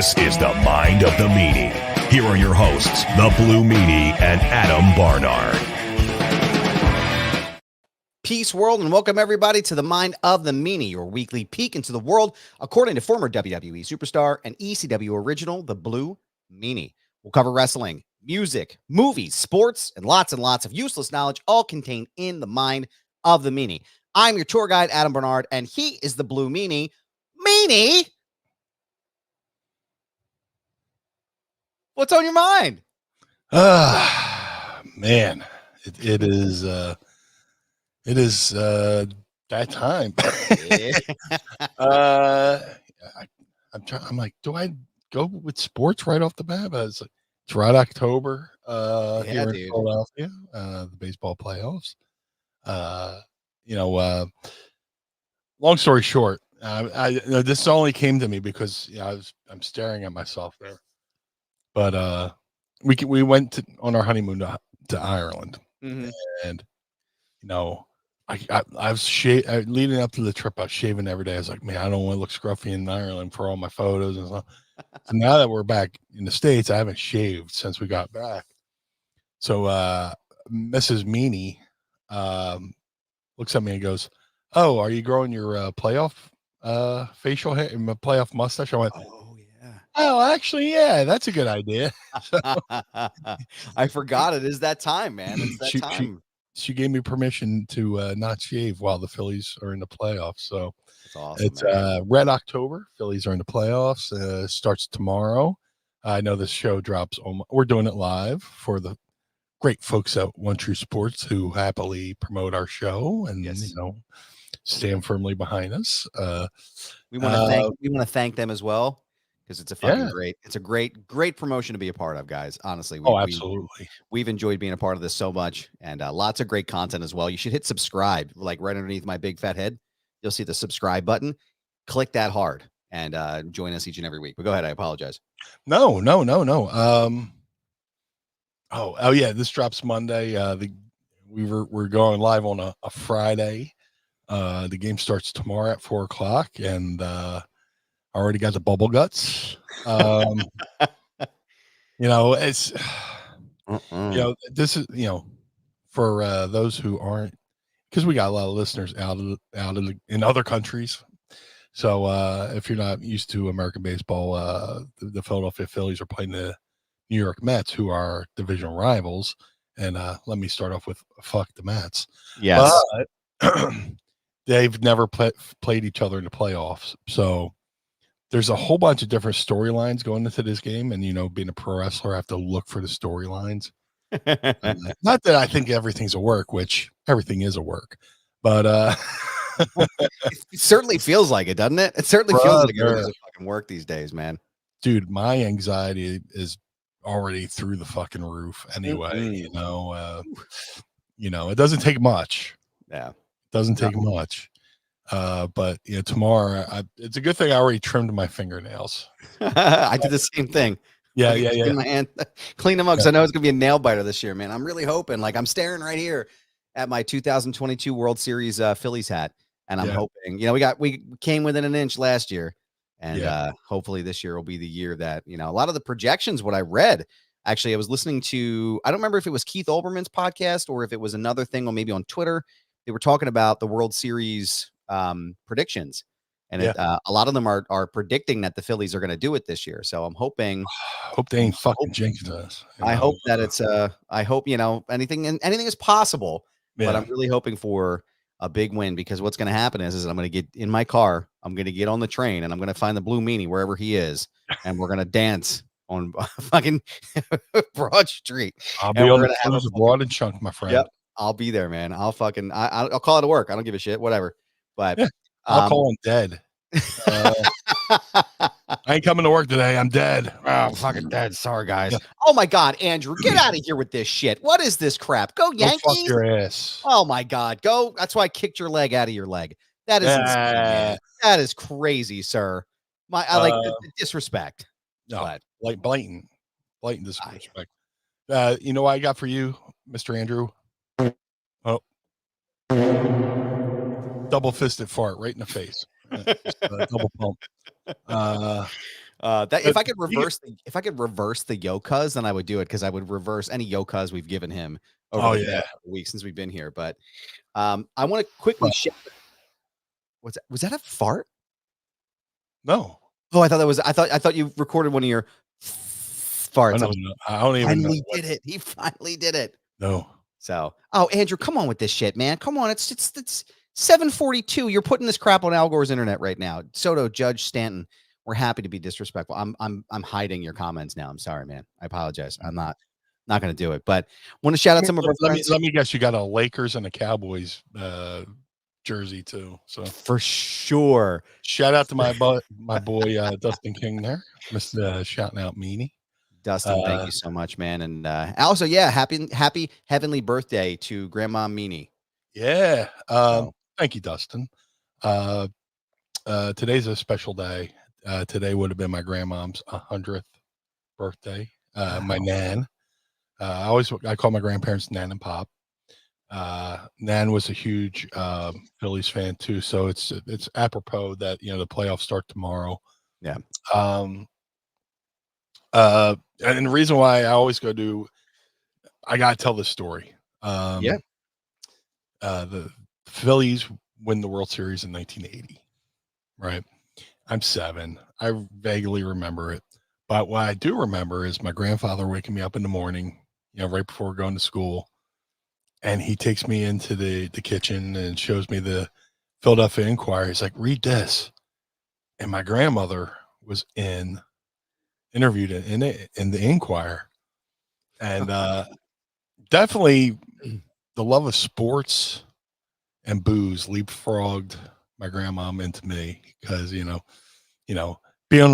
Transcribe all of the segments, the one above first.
This is the Mind of the Meanie. Here are your hosts, the Blue Meanie and Adam Barnard. Peace, world, and welcome everybody to the Mind of the Meanie, your weekly peek into the world, according to former WWE superstar and ECW original, the Blue Meanie. We'll cover wrestling, music, movies, sports, and lots of useless knowledge, all contained in the Mind of the Meanie. I'm your tour guide, Adam Barnard, and he is the Blue Meanie. Meanie, what's on your mind? Man, it is that time. I'm like, do I go with sports right off the bat? But it's right October here in Philadelphia, the baseball playoffs. Long story short, this only came to me because I'm staring at myself there. But we went on our honeymoon to Ireland, and I was leading up to the trip. I was shaving every day. I was like, man, I don't want to look scruffy in Ireland for all my photos and stuff. So now that we're back in the States, I haven't shaved since we got back. So Mrs. Meanie looks at me and goes, "Oh, are you growing your playoff facial hair and playoff mustache?" I went, "Oh, actually, yeah, that's a good idea." I forgot it is that time, man. It's that time. She gave me permission to not shave while the Phillies are in the playoffs. So that's awesome. It's Red October. Phillies are in the playoffs. Starts tomorrow. I know this show drops. We're doing it live for the great folks at One True Sports who happily promote our show and stand firmly behind us. We want to thank them as well. Because it's a fucking great promotion to be a part of, guys. Honestly, absolutely. We've enjoyed being a part of this so much, and lots of great content as well. You should hit subscribe, like right underneath my big fat head. You'll see the subscribe button. Click that hard and join us each and every week. But go ahead. I apologize. No. Oh yeah, this drops Monday. We're going live on a Friday. The game starts tomorrow at 4:00, and I already got the bubble guts. It's this is for those who aren't, because we got a lot of listeners out in other countries. So if you're not used to American baseball, the Philadelphia Phillies are playing the New York Mets, who are division rivals. And let me start off with fuck the Mets. Yes, but they've never played each other in the playoffs, so there's a whole bunch of different storylines going into this game. And, being a pro wrestler, I have to look for the storylines. Not that I think everything's a work, which everything is a work, but it certainly feels like it, doesn't it? It certainly feels like everything's a fucking work these days, man. Dude, my anxiety is already through the fucking roof anyway. It doesn't take much. Yeah. It doesn't take much. But tomorrow it's a good thing I already trimmed my fingernails. I did the same thing. Yeah. My hand, clean them up because I know it's gonna be a nail biter this year, man. I'm really hoping. Like, I'm staring right here at my 2022 World Series Phillies hat, and I'm hoping. We came within an inch last year, and hopefully this year will be the year that a lot of the projections. What I read, actually, I was listening to. I don't remember if it was Keith Olbermann's podcast or if it was another thing, or maybe on Twitter. They were talking about the World Series predictions, and a lot of them are predicting that the Phillies are going to do it this year. So I'm hoping. Hope they ain't fucking jinxing us. I hope that it's I hope anything is possible, but I'm really hoping for a big win, because what's going to happen is I'm going to get in my car, I'm going to get on the train, and I'm going to find the Blue Meanie wherever he is, and we're going to dance on fucking Broad Street. I'll be on the cruise of Broad and Chunk, my friend. Yep, I'll be there, man. I'll call it a work. I don't give a shit. Whatever. But I'll call him dead. I ain't coming to work today. I'm dead. Oh, fucking dead. Sorry, guys. Oh my God, Andrew, get out of here with this shit. What is this crap? Go Yankees. Go fuck your ass. Oh my God, go. That's why I kicked your leg out of your leg. That is insane, man. That is crazy, sir. I like the disrespect. No, like blatant disrespect. You know what I got for you, Mr. Andrew? Oh. Double fisted fart right in the face. Double pump. That if I could reverse the Yokas, then I would do it because I would reverse any Yokas we've given him over the past week since we've been here. But I want to quickly share. What's that? Was that a fart? No. Oh, I thought you recorded one of your farts. I don't even know. Did it. He finally did it. No. So, Andrew, come on with this shit, man. Come on. It's 7:42. You're putting this crap on Al Gore's internet right now. Soto, Judge Stanton. We're happy to be disrespectful. I'm hiding your comments now. I'm sorry, man. I apologize. I'm not going to do it. But want to shout out some of our friends. Let me guess. You got a Lakers and a Cowboys jersey too. So for sure. Shout out to my boy Dustin King there. Mr. Shouting out Meanie. Dustin, thank you so much, man. And also, happy heavenly birthday to Grandma Meanie. Yeah. Thank you, Dustin. Today's a special day. Today would have been my grandmom's 100th birthday. Wow. My Nan. I call my grandparents Nan and Pop. Nan was a huge Phillies fan too, so it's apropos that the playoffs start tomorrow. Yeah. And the reason why I always I gotta tell this story. The Phillies win the World Series in 1980. Right. I'm 7. I vaguely remember it, but what I do remember is my grandfather waking me up in the morning, right before going to school. And he takes me into the kitchen and shows me the Philadelphia Inquirer. He's like, read this. And my grandmother was interviewed in the Inquirer. And definitely the love of sports and booze leapfrogged my grandmom into me because, being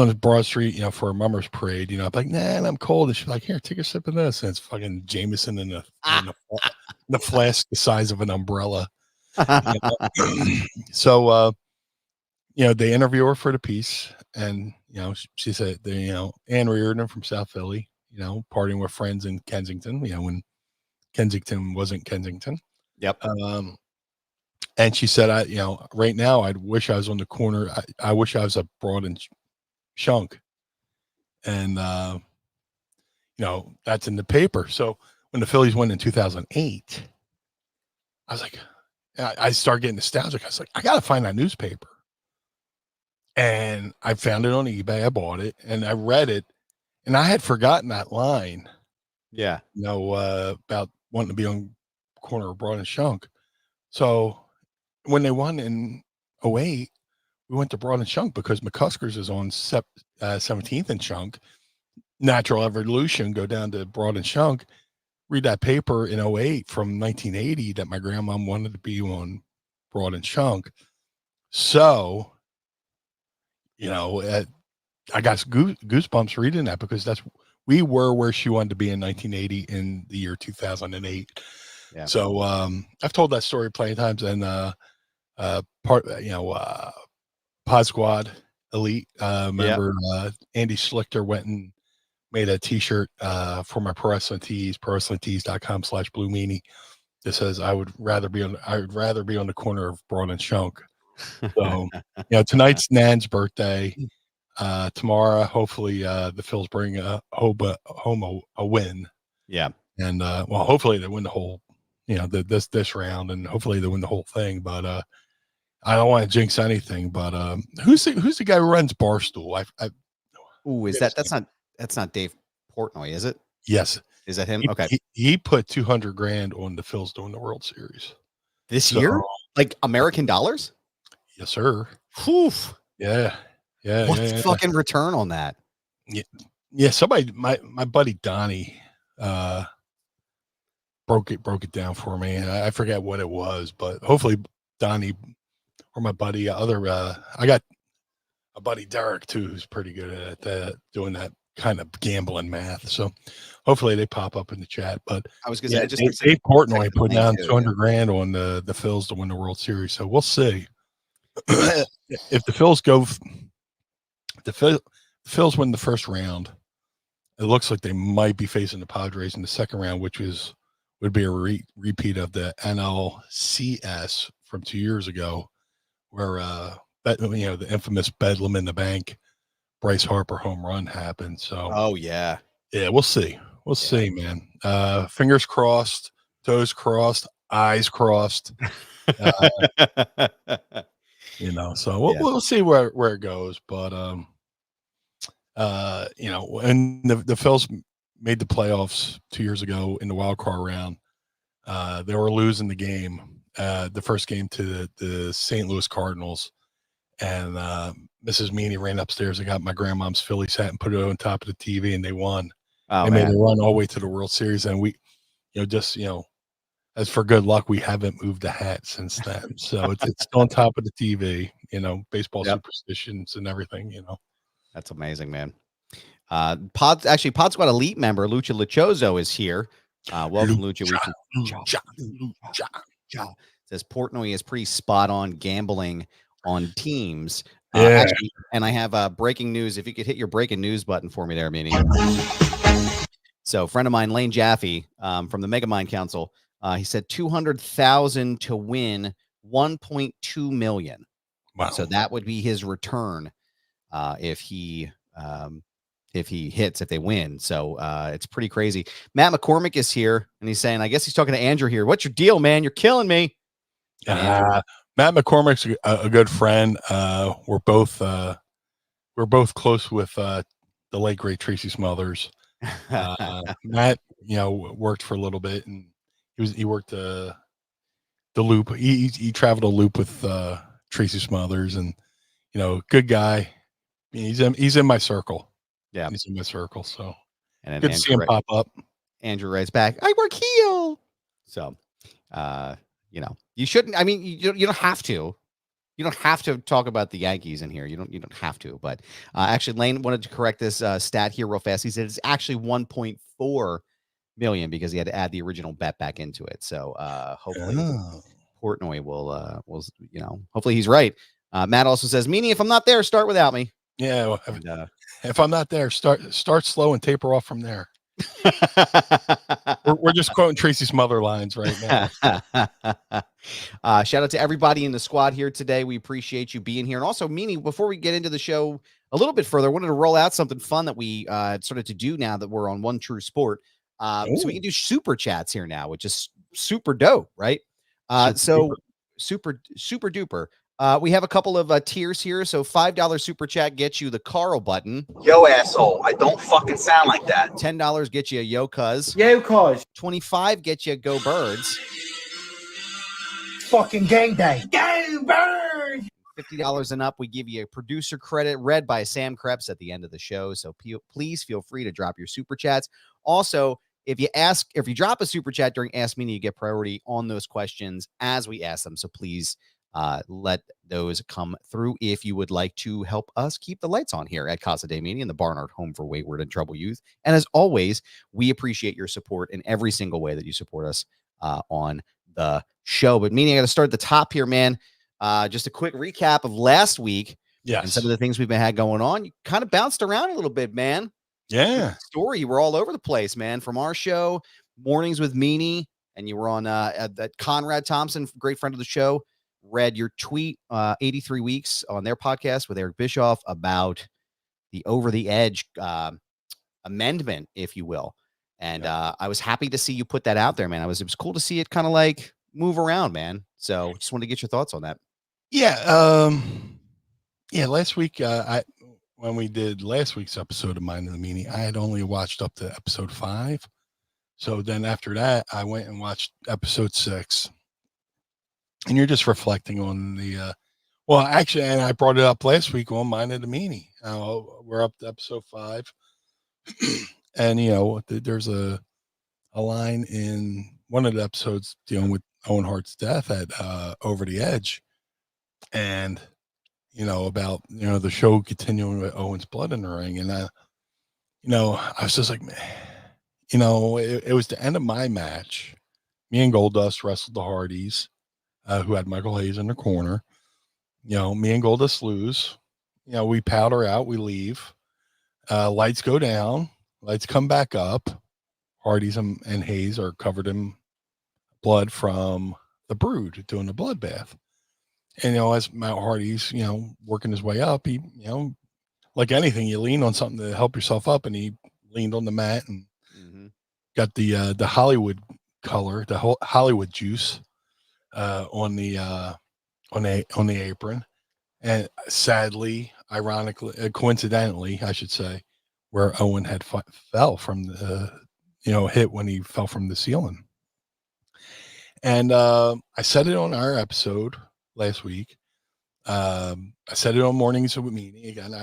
on the Broad Street, for a mummers parade, I'm like, nah, I'm cold. And she's like, here, take a sip of this. And it's fucking Jameson in the flask the size of an umbrella. So, they interview her for the piece. And, she said, Ann Reardon from South Philly, partying with friends in Kensington, when Kensington wasn't Kensington. Yep. And she said, right now, I wish I was on the corner. I wish I was a Broad and Shunk. And, that's in the paper. So when the Phillies won in 2008, I was like, I started getting nostalgic. I was like, I got to find that newspaper. And I found it on eBay. I bought it and I read it. And I had forgotten that line. Yeah. About wanting to be on corner of Broad and Shunk. So when they won in 2008, we went to Broad and Shunk because McCuskers is on 17th and Shunk. Natural Evolution, go down to Broad and Shunk, read that paper in 2008 from 1980 that my grandmom wanted to be on Broad and Shunk. So, I got goosebumps reading that because we were where she wanted to be in 1980 in the year 2008. Yeah. So I've told that story plenty of times, and Pod Squad Elite member Andy Schlichter went and made a t-shirt for my Pro Wrestling Tees, prowrestlingtees.com/Blue Meanie. That says I would rather be on the corner of Broad and Shunk. So tonight's Nan's birthday. Tomorrow, hopefully the Phils bring home a win. Yeah. And hopefully they win the whole this round, and hopefully they win the whole thing. But I don't want to jinx anything. But who's the guy who runs Barstool? That's not Dave Portnoy, is it? Yes. Is that him? Okay. He put $200,000 on the Phils doing the World Series this year, like American dollars. Yes, sir. Whew. Yeah. What's the fucking return on that? Yeah. Somebody, my buddy Donnie, broke it down for me. I forget what it was, but hopefully Donnie or my buddy, I got a buddy Derek too, who's pretty good at that, doing that kind of gambling math. So hopefully they pop up in the chat. But I was going to say, Dave Portnoy put down $200,000 on the Phils to win the World Series. So we'll see if the Phils Phils win the first round. It looks like they might be facing the Padres in the second round, which would be a repeat of the NLCS from 2 years ago, where the infamous Bedlam in the Bank Bryce Harper home run happened. So Oh yeah. yeah, we'll see. We'll see, man. Fingers crossed, toes crossed, eyes crossed. So Yeah. we'll see where it goes. But when the Phils made the playoffs 2 years ago in the wild card round, they were losing the game, the first game to the St. Louis Cardinals, and Mrs. Meanie ran upstairs and got my grandmom's Phillies hat and put it on top of the TV, and they won. Oh, They made man. a run all the way to the World Series, and we, as for good luck, we haven't moved the hat since then. So it's on top of the TV, baseball Yep. superstitions and everything, That's amazing, man. Pod Squad Elite member Lucha Lechoso is here. Welcome, Lucha. Lucha. Says Portnoy is pretty spot on gambling on teams. Yeah. Actually, and I have breaking news. If you could hit your breaking news button for me there, Meanie. So, a friend of mine, Lane Jaffe, from the Megamind Council, he said 200,000 to win 1.2 million. Wow. So that would be his return if he hits, if they win. So it's pretty crazy. Matt McCormick is here, and he's saying, I guess he's talking to Andrew here. What's your deal, man? You're killing me. Matt McCormick's a good friend. We're both close with the late great Tracy Smothers. Matt, worked for a little bit, and he worked the loop. He traveled a loop with Tracy Smothers, and good guy. He's in my circle. Yeah, he's in my circle. So and good to see him pop up. Andrew writes back, I work heel. So, you shouldn't. I mean, you don't have to. You don't have to talk about the Yankees in here. You don't have to. But actually, Lane wanted to correct this stat here real fast. He said it's actually 1.4 million because he had to add the original bet back into it. So hopefully Portnoy will hopefully he's right. Matt also says, Meanie, if I'm not there, start without me. Yeah, well, if I'm not there, start slow and taper off from there. we're just quoting Tracy's mother lines right now. Shout out to everybody in the squad here today. We appreciate you being here. And also, Meanie, before we get into the show a little bit further, I wanted to roll out something fun that we started to do now that we're on One True Sport. So we can do super chats here now, which is super dope, right? Super duper. We have a couple of tiers here. So $5 super chat gets you the Carl button. Yo, asshole. I don't fucking sound like that. $10 gets you a yo cuz. Yo, cuz. 25 gets you go birds. Fucking gang day. Gang birds. $50 and up, we give you a producer credit read by Sam Krebs at the end of the show. So please feel free to drop your super chats. Also, if you drop a super chat during Ask Meanie, you get priority on those questions as we ask them. So please let those come through if you would like to help us keep the lights on here at Casa de Meanie and the Barnard Home for Wayward and Troubled Youth. And as always, we appreciate your support in every single way that you support us on the show. But Meanie, I got to start at the top here, man. Just a quick recap of last week. Yes. And some of the things we've had going on. You kind of bounced around a little bit, man. Yeah. Story, you were all over the place, man. From our show, Mornings with Meanie, and you were on that Conrad Thompson, great friend of the show, read your tweet 83 weeks on their podcast with Eric Bischoff about the over the edge amendment, if you will. And I was happy to see you put that out there, man. It was cool to see it kind of like move around, man. So just wanted to get your thoughts on that. Yeah. Last week, when we did last week's episode of Mind of the Meanie, I had only watched up to episode 5. So then after that, I went and watched episode 6. And you're just reflecting on the, and I brought it up last week on Mind of the Meanie. We're up to episode 5. And, there's a line in one of the episodes dealing with Owen Hart's death at Over the Edge. And, about, the show continuing with Owen's blood in the ring. And, I was just like, man, it was the end of my match. Me and Goldust wrestled the Hardys, who had Michael Hayes in the corner. Me and Goldust lose. We powder out, we leave. Lights go down, lights come back up. Hardys and Hayes are covered in blood from the Brood doing the bloodbath. And, as Matt Hardy's, working his way up, he, like anything, you lean on something to help yourself up, and he leaned on the mat and got the Hollywood color, the whole Hollywood juice on the apron. And sadly, ironically, coincidentally, I should say, where Owen had fell from the, hit when he fell from the ceiling. And I said it on our episode last week. I said it on Mornings with Meanie. Again,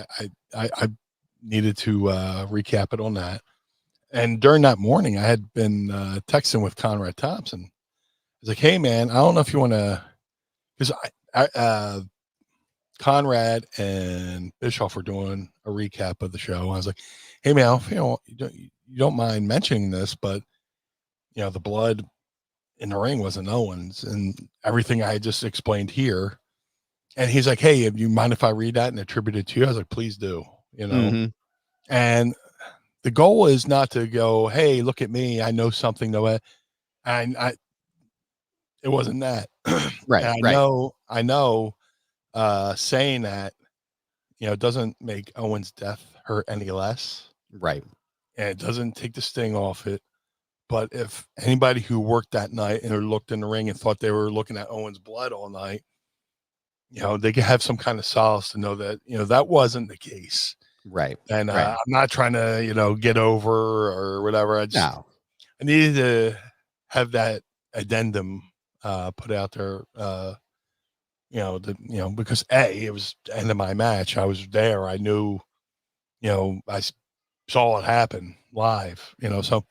I needed to recap it on that. And during that morning, I had been texting with Conrad Thompson. I was like, "Hey, man, I don't know if you want to," because Conrad and Bischoff were doing a recap of the show. I was like, "Hey, man, you don't mind mentioning this, but the blood in the ring wasn't Owens, and everything I had just explained here." And he's like, "Hey, do you mind if I read that and attribute it to you?" I was like, "Please do." And the goal is not to go, "Hey, look at me, I know something." No, and it wasn't that. Right. I know. Saying that, doesn't make Owen's death hurt any less. Right. And it doesn't take the sting off it. But if anybody who worked that night and looked in the ring and thought they were looking at Owen's blood all night, they could have some kind of solace to know that, that wasn't the case. Right. And I'm not trying to, get over or whatever. I needed to have that addendum put out there. Because it was the end of my match. I was there. I knew, I saw it happen live, so,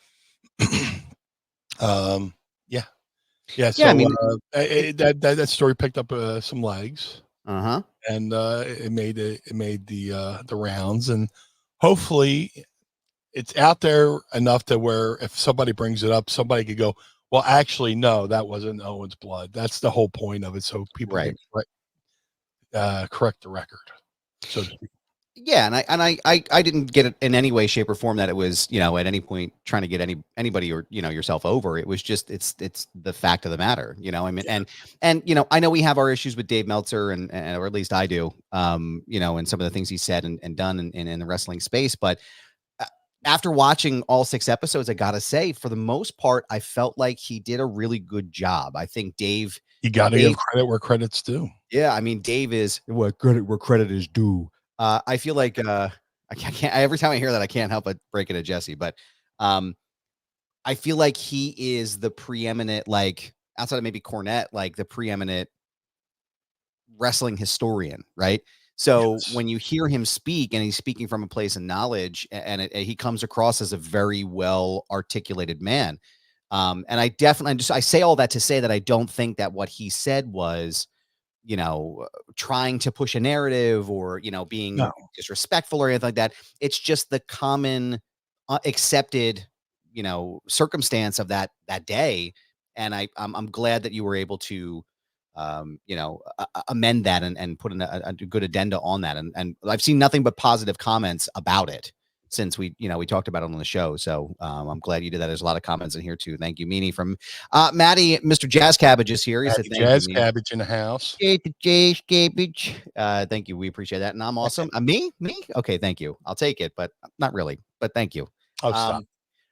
yeah. So, I mean, that story picked up some legs, and it made the rounds, and hopefully it's out there enough to where if somebody brings it up, somebody could go, "Well, actually, no, that wasn't Owen's blood." That's the whole point of it. So people can correct the record, so to speak. Yeah, and I didn't get it in any way, shape, or form that it was at any point trying to get anybody or yourself over. It was just it's the fact of the matter. I mean, and I know we have our issues with Dave Meltzer and or at least I do. And some of the things he said and done in the wrestling space, but. After watching all 6 episodes, I gotta say, for the most part, I felt like he did a really good job. I think Dave. You got to give credit where credit's due. Yeah, I mean, Dave is what credit where credit is due. I feel like I can't. Every time I hear that, I can't help but break it at Jesse. But I feel like he is the preeminent, like outside of maybe Cornette, like the preeminent wrestling historian, right? So when you hear him speak and he's speaking from a place of knowledge and he comes across as a very well articulated man. And I definitely I say all that to say that I don't think that what he said was, trying to push a narrative or, being disrespectful or anything like that. It's just the common accepted, circumstance of that day. And I'm glad that you were able to amend that and put in a good addenda on that. And I've seen nothing but positive comments about it since we talked about it on the show. So I'm glad you did that. There's a lot of comments in here too. Thank you, Meanie. From Maddie, Mr. Jazz Cabbage is here. He said, thank Jazz you, Cabbage in the house. Jazz Cabbage. Thank you. We appreciate that. And I'm awesome. Me? Okay. Thank you. I'll take it, but not really, but thank you. Oh, stop.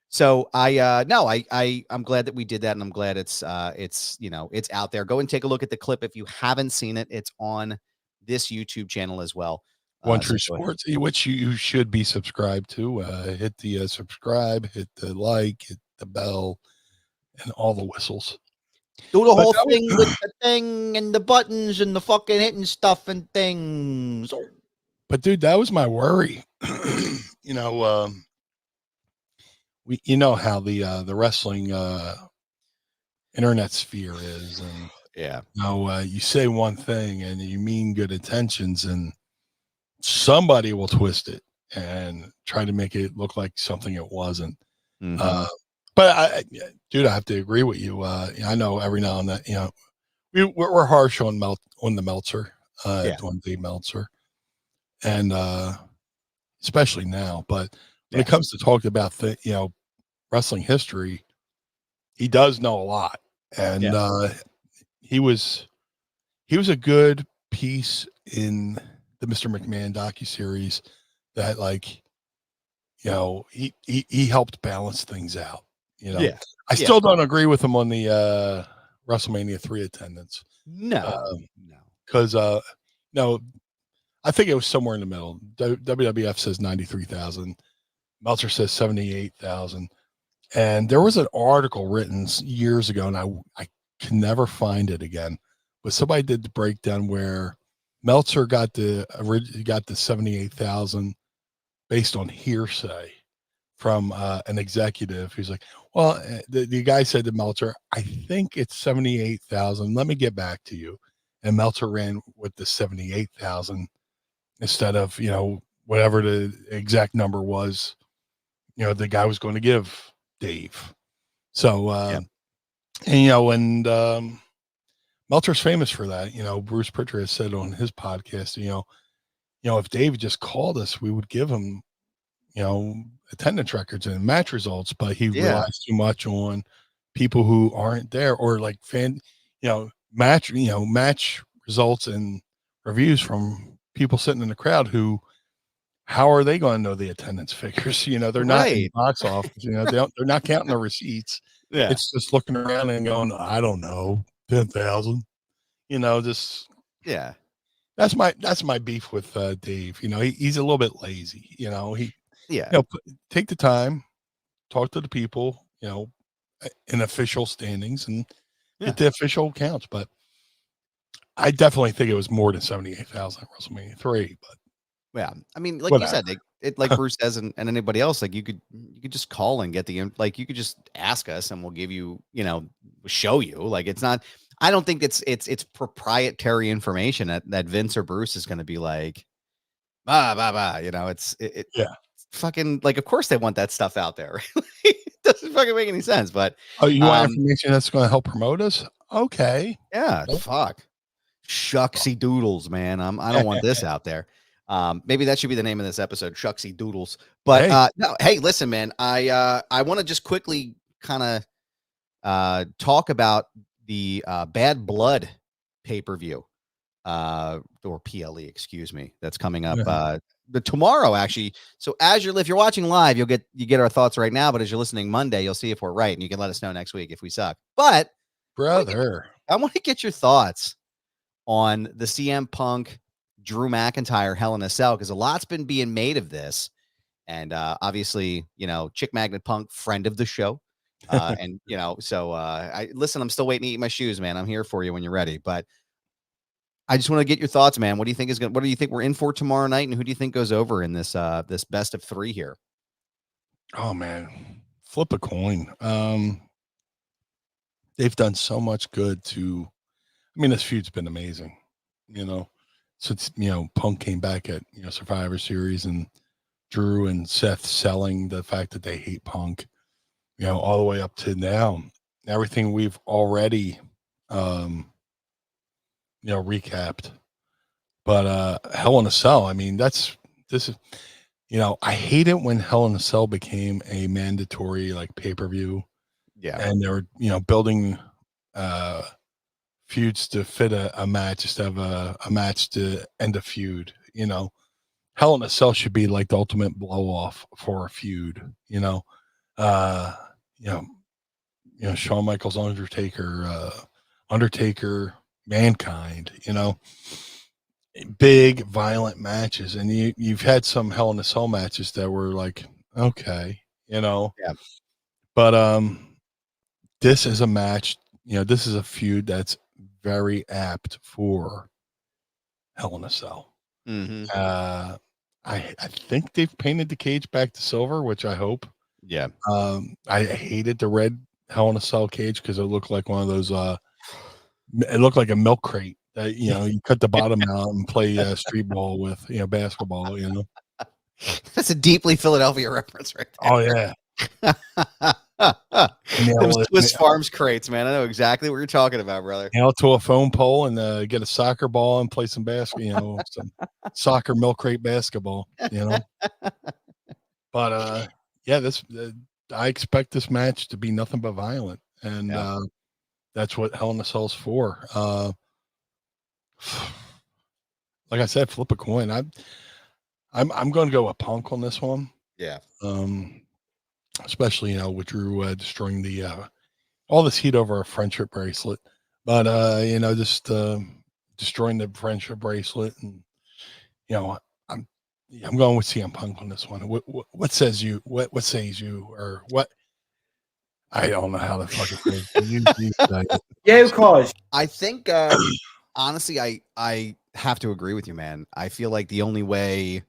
So I'm glad that we did that, and I'm glad it's out there. Go and take a look at the clip if you haven't seen it. It's on this YouTube channel as well. One True Sports, which you should be subscribed to. Hit the subscribe, hit the like, hit the bell, and all the whistles. Do the whole thing with the thing and the buttons and the fucking hitting stuff and things. But dude, that was my worry. We how the wrestling internet sphere is, and you say one thing and you mean good intentions, and somebody will twist it and try to make it look like something it wasn't. But I have to agree with you. I know every now and then, we're harsh on the Meltzer, on Dave Meltzer, and especially now, but. When it comes to talking about wrestling history, he does know a lot, and he was a good piece in the Mr. McMahon docuseries that, like, he helped balance things out. Yeah. I Yeah. still don't agree with him on the WrestleMania 3 attendance. No. No. Because no, I think it was somewhere in the middle. WWF says 93,000. Meltzer says 78,000. And there was an article written years ago, and I can never find it again. But somebody did the breakdown where Meltzer got the 78,000 based on hearsay from an executive who's like, well, the guy said to Meltzer, I think it's 78,000. Let me get back to you. And Meltzer ran with the 78,000 instead of, whatever the exact number was, the guy was going to give Dave. So, and Meltzer's famous for that. Bruce Pritchard has said on his podcast, if Dave just called us, we would give him, attendance records and match results, but he relies too much on people who aren't there, or like match results and reviews from people sitting in the crowd who, how are they going to know the attendance figures? They're not in the box office, they're not counting the receipts. Yeah. It's just looking around and going, I don't know, 10,000, just, Yeah. That's my beef with Dave. He's a little bit lazy. Take the time, talk to the people, in official standings, and get the official counts. But I definitely think it was more than 78,000 at WrestleMania 3. But yeah, I mean, like whatever. you said, it like Bruce says, and anybody else, like you could just call and get like you could just ask us, and we'll give you, show you. Like it's not. I don't think it's proprietary information that Vince or Bruce is going to be like, it's fucking like, of course they want that stuff out there. It doesn't fucking make any sense. But you want information that's going to help promote us? Okay. Yeah. Fuck. Shucksy doodles, man. I don't want this out there. Maybe that should be the name of this episode, Shucksy Doodles. But no, hey, listen, man. I want to just quickly kind of talk about the Bad Blood pay-per-view, or PLE, excuse me. That's coming up tomorrow, actually. So if you're watching live, you get our thoughts right now. But as you're listening Monday, you'll see if we're right, and you can let us know next week if we suck. But brother, I want to get your thoughts on the CM Punk Drew McIntyre Hell in a Cell, because a lot's been being made of this, and obviously, Chick Magnet Punk, friend of the show, and so I'm still waiting to eat my shoes, man. I'm here for you when you're ready, but I just want to get your thoughts, man. What do you think what do you think we're in for tomorrow night, and who do you think goes over in this this best of 3 here? Oh man, flip a coin. They've done so much good to. I mean, this feud's been amazing, since, Punk came back at, Survivor Series, and Drew and Seth selling the fact that they hate Punk, all the way up to now, everything we've already, recapped. But Hell in a Cell, I mean, this is, I hate it when Hell in a Cell became a mandatory, like, pay-per-view. Yeah. And they were, building, feuds to fit a match instead of a match to end a feud. Hell in a Cell should be like the ultimate blow off for a feud. Shawn Michaels, Undertaker, Mankind. Big violent matches, and you've had some Hell in a Cell matches that were like, okay, Yeah. But this is a match. This is a feud that's very apt for Hell in a Cell. Mm-hmm. I think they've painted the cage back to silver, which I hope. Yeah. I hated the red Hell in a Cell cage because it looked like one of those. It looked like a milk crate that you cut the bottom out and play street ball with, basketball. That's a deeply Philadelphia reference, right there. Oh yeah. Those Swiss Farms crates, man. I know exactly what you're talking about, brother. Nail to a phone pole and get a soccer ball and play some some soccer milk crate basketball. But I expect this match to be nothing but violent, and that's what Hell in a Cell's for. Like I said, flip a coin. I'm going to go with Punk on this one. Yeah. Especially with Drew destroying the all this heat over a friendship bracelet, but just destroying the friendship bracelet, and I'm I'm going with CM Punk on this one. What says you? What says you? Or what? I don't know how the fuck it says. You say it. Yeah, cause I think honestly, I have to agree with you, man. I feel like the only way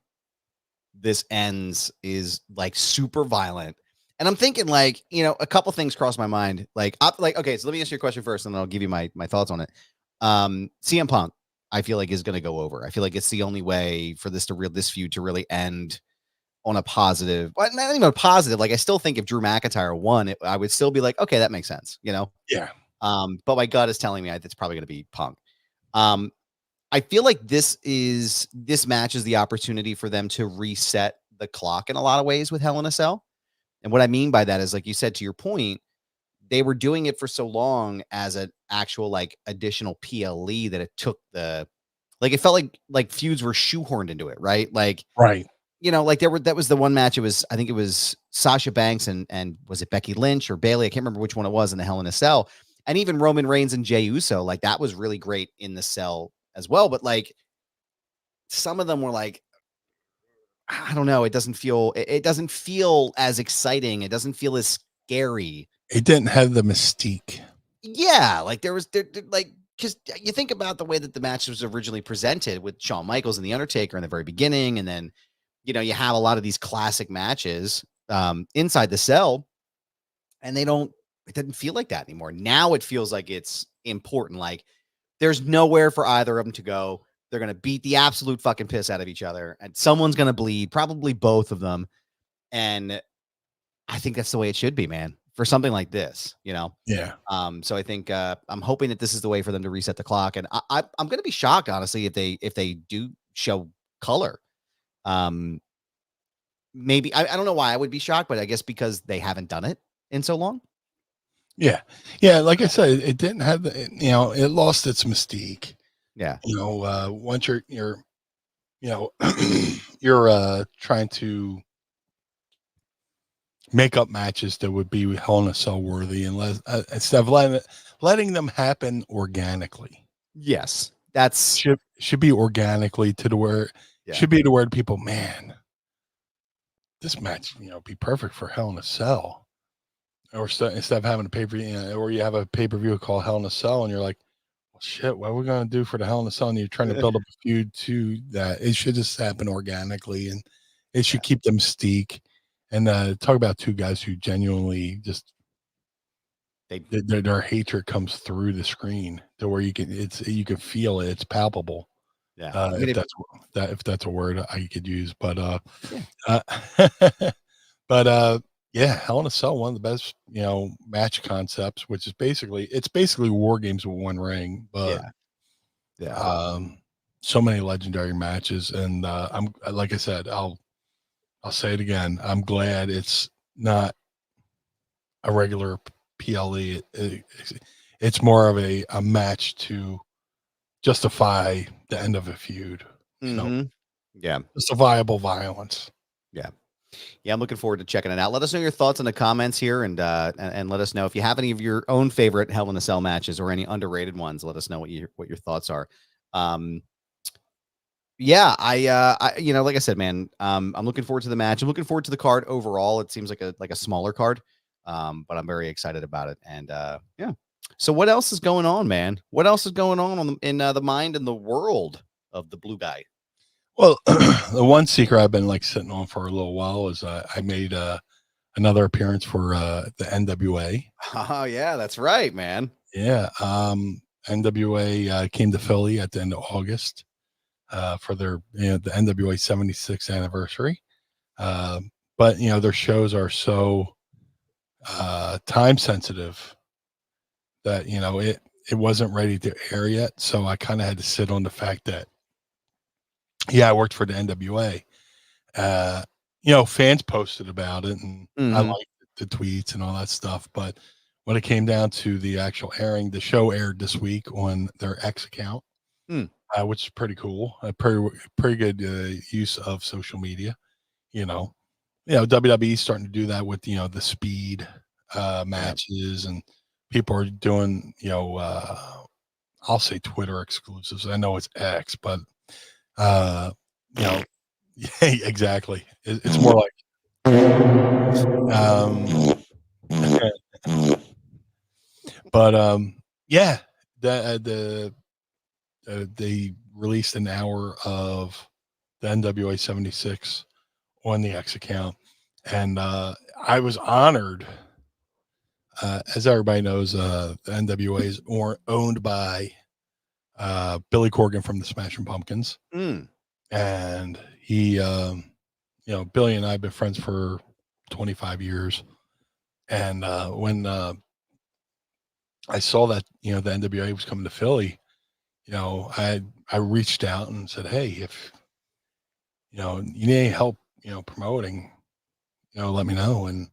this ends is like super violent. And I'm thinking like, a couple things cross my mind. Like, okay, so let me ask you a question first, and then I'll give you my thoughts on it. CM Punk, I feel like is going to go over. I feel like it's the only way for this feud to really end on a positive, but not even a positive. Like, I still think if Drew McIntyre won, I would still be like, okay, that makes sense, Yeah. But my gut is telling me it's probably going to be Punk. I feel like this match is the opportunity for them to reset the clock in a lot of ways with Hell in a Cell. And what I mean by that is, like you said, to your point, they were doing it for so long as an actual like additional PLE that it took it felt like feuds were shoehorned into it, right? Like, Right. like that was the one match. I think it was Sasha Banks and was it Becky Lynch or Bayley? I can't remember which one it was in the Hell in a Cell. And even Roman Reigns and Jey Uso, like that was really great in the Cell as well. But like some of them were like, I don't know. It doesn't feel as exciting. It doesn't feel as scary. It didn't have the mystique. Yeah, like there like, because you think about the way that the match was originally presented with Shawn Michaels and The Undertaker in the very beginning, and then you have a lot of these classic matches inside the Cell, and it didn't feel like that anymore. Now it feels like it's important. Like there's nowhere for either of them to go. They're going to beat the absolute fucking piss out of each other, and someone's going to bleed, probably both of them. And I think that's the way it should be, man, for something like this, Yeah. So I think I'm hoping that this is the way for them to reset the clock. And I'm going to be shocked, honestly, if they do show color. Maybe I don't know why I would be shocked, but I guess because they haven't done it in so long. Yeah. Like I said, it didn't have it lost its mystique. Yeah. Once you're you're trying to make up matches that would be Hell in a Cell worthy, unless instead of letting them happen organically. Yes, that's should be organically to the where should be to where people, man, this match be perfect for Hell in a Cell, or instead of having a pay-per-view, or you have a pay-per-view called Hell in a Cell, and you're like, well, shit, what are we gonna do for the Hell in a Cell? And you're trying to build up a feud to that. It should just happen organically, and it should keep the mystique. And talk about two guys who genuinely just their hatred comes through the screen to where you can feel it. It's palpable. Yeah. If that's a word I could use, but yeah, Hell in a Cell, one of the best match concepts, which is basically War Games with one ring, but so many legendary matches, and I'm like I said, I'll say it again. I'm glad it's not a regular PLE. It's more of a match to justify the end of a feud. Yeah. Justifiable violence. Yeah. Yeah, I'm looking forward to checking it out. Let us know your thoughts in the comments here, and let us know if you have any of your own favorite Hell in a Cell matches or any underrated ones. Let us know what your thoughts are. Yeah, I like I said, man, I'm looking forward to the match. I'm looking forward to the card overall. It seems like a smaller card, but I'm very excited about it. And yeah. So what else is going on, man? What else is going on in the mind and the world of the blue guy? Well, the one secret I've been like sitting on for a little while is I made another appearance for the NWA. Oh yeah, that's right, man. Yeah, NWA came to Philly at the end of August. For their the NWA 76th anniversary, but their shows are so time sensitive that it wasn't ready to air yet, so I kind of had to sit on the fact that I worked for the NWA. Fans posted about it, and I liked the tweets and all that stuff, but when it came down to the actual airing, the show aired this week on their X account. which is pretty cool. A pretty good use of social media. WWE is starting to do that with the speed matches, and people are doing I'll say Twitter exclusives. I know it's X, but yeah, exactly. It's more like but yeah, they released an hour of the NWA 76 on the X account, and I was honored. As everybody knows, the NWA is owned by Billy Corgan from the Smashing Pumpkins, and he, Billy and I have been friends for 25 years, and when I saw that the NWA was coming to Philly, I reached out and said, hey, if you need any help, promoting, let me know. And